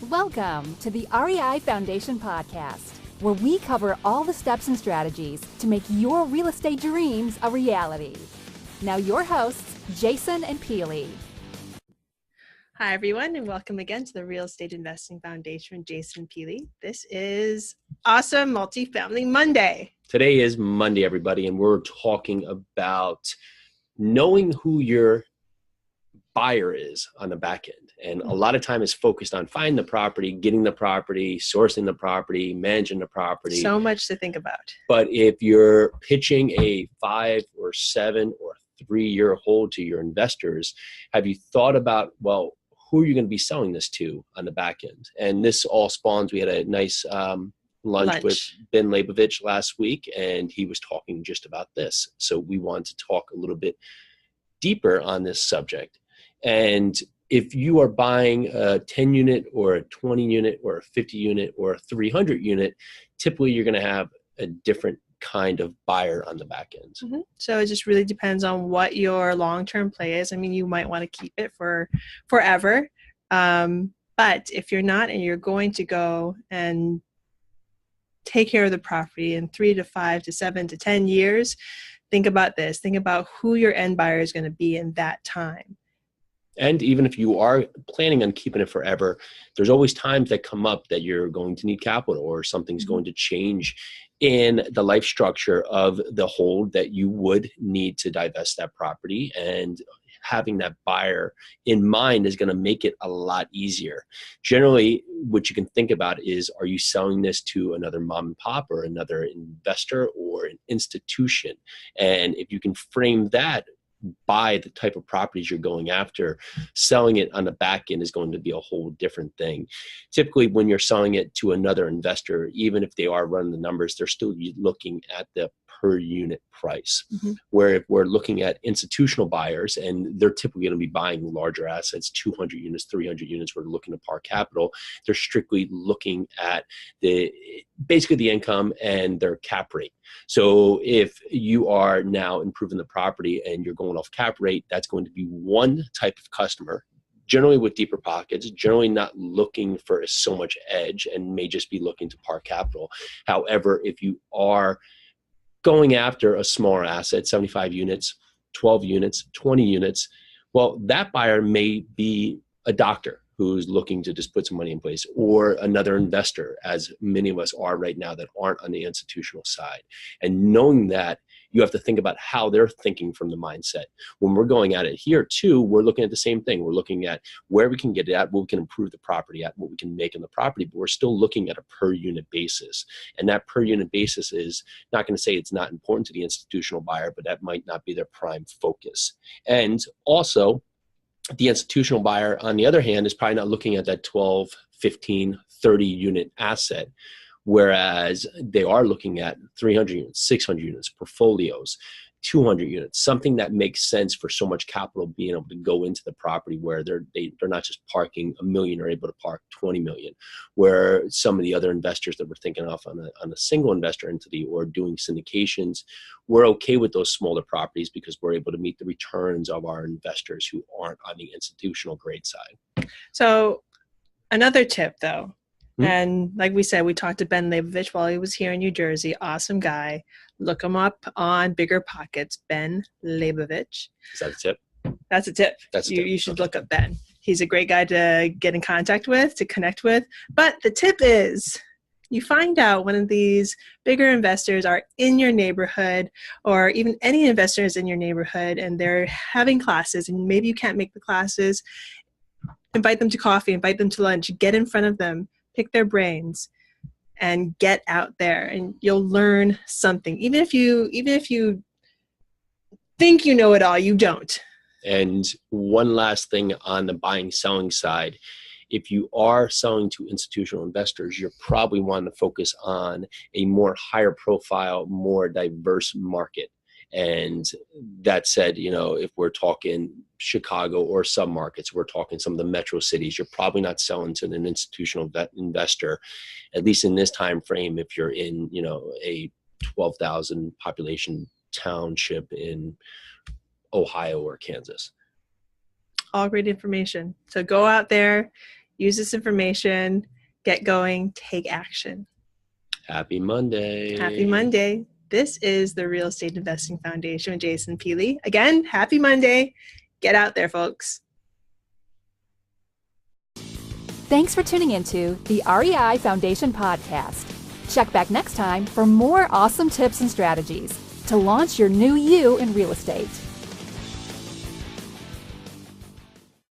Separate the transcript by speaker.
Speaker 1: Welcome to the REI Foundation podcast, where we cover all the steps and strategies to make your real estate dreams a reality. Now your hosts, Jason and Peely.
Speaker 2: Hi, everyone, and welcome again to the Real Estate Investing Foundation with Jason and Peely. This is awesome Multifamily Monday.
Speaker 3: Today is Monday, everybody, and we're talking about knowing who your buyer is on the back end. And a lot of time is focused on finding the property, getting the property, sourcing the property, managing the property.
Speaker 2: So much to think about.
Speaker 3: But if you're pitching a 5 or 7 or 3-year hold to your investors, have you thought about, well, who are you going to be selling this to on the back end? And this all spawns. We had a nice lunch with Ben Leibovich last week, and he was talking just about this. So we wanted to talk a little bit deeper on this subject. And if you are buying a 10 unit or a 20 unit or a 50 unit or a 300 unit, typically you're going to have a different kind of buyer on the back end.
Speaker 2: Mm-hmm. So it just really depends on what your long-term play is. I mean, you might want to keep it for forever. But if you're not, and you're going to go and take care of the property in 3 to 5 to 7 to 10 years, think about this. Think about who your end buyer is going to be in that time.
Speaker 3: And even if you are planning on keeping it forever, there's always times that come up that you're going to need capital or something's going to change in the life structure of the hold that you would need to divest that property. And having that buyer in mind is going to make it a lot easier. Generally, what you can think about is, are you selling this to another mom and pop or another investor or an institution? And if you can frame that by the type of properties you're going after, selling it on the back end is going to be a whole different thing. Typically, when you're selling it to another investor, even if they are running the numbers, they're still looking at the per unit price. Mm-hmm. Where if we're looking at institutional buyers, and they're typically going to be buying larger assets, 200 units, 300 units, we're looking to park capital, they're strictly looking at basically the income and their cap rate. So if you are now improving the property and you're going off cap rate, that's going to be one type of customer, generally with deeper pockets, generally not looking for so much edge and may just be looking to park capital. However, if you are going after a smaller asset, 75 units, 12 units, 20 units, well, that buyer may be a doctor who's looking to just put some money in place, or another investor, as many of us are right now that aren't on the institutional side. And knowing that, you have to think about how they're thinking from the mindset. When we're going at it here too, we're looking at the same thing. We're looking at where we can get it at, what we can improve the property at, what we can make in the property, but we're still looking at a per unit basis. And that per unit basis is not going to say it's not important to the institutional buyer, but that might not be their prime focus. And also, the institutional buyer, on the other hand, is probably not looking at that 12, 15, 30 unit asset, whereas they are looking at 300 units, 600 units, portfolios, 200 units, something that makes sense for so much capital being able to go into the property, where they're not just parking $1 million, are able to park 20 million, where some of the other investors that we're thinking of on a single investor entity or doing syndications, we're okay with those smaller properties because we're able to meet the returns of our investors who aren't on the institutional grade side.
Speaker 2: So another tip though, and like we said, we talked to Ben Leibovich while he was here in New Jersey. Awesome guy. Look him up on Bigger Pockets, Ben Leibovich.
Speaker 3: Is that a tip?
Speaker 2: That's a tip. You should look up Ben. He's a great guy to get in contact with, to connect with. But the tip is, you find out one of these bigger investors are in your neighborhood, or even any investors in your neighborhood, and they're having classes, and maybe you can't make the classes. Invite them to coffee, invite them to lunch, get in front of them, pick their brains, and get out there, and you'll learn something. Even if you think you know it all, you don't.
Speaker 3: And one last thing on the buying selling side, if you are selling to institutional investors, you're probably wanting to focus on a more higher profile, more diverse market. And that said, if we're talking Chicago or submarkets, we're talking some of the metro cities, you're probably not selling to an institutional investor, at least in this time frame, if you're in, a 12,000 population township in Ohio or Kansas.
Speaker 2: All great information. So go out there, use this information, get going, take action.
Speaker 3: Happy Monday.
Speaker 2: Happy Monday. This is the Real Estate Investing Foundation with Jason Peely. Again, happy Monday. Get out there, folks.
Speaker 1: Thanks for tuning into the REI Foundation podcast. Check back next time for more awesome tips and strategies to launch your new you in real estate.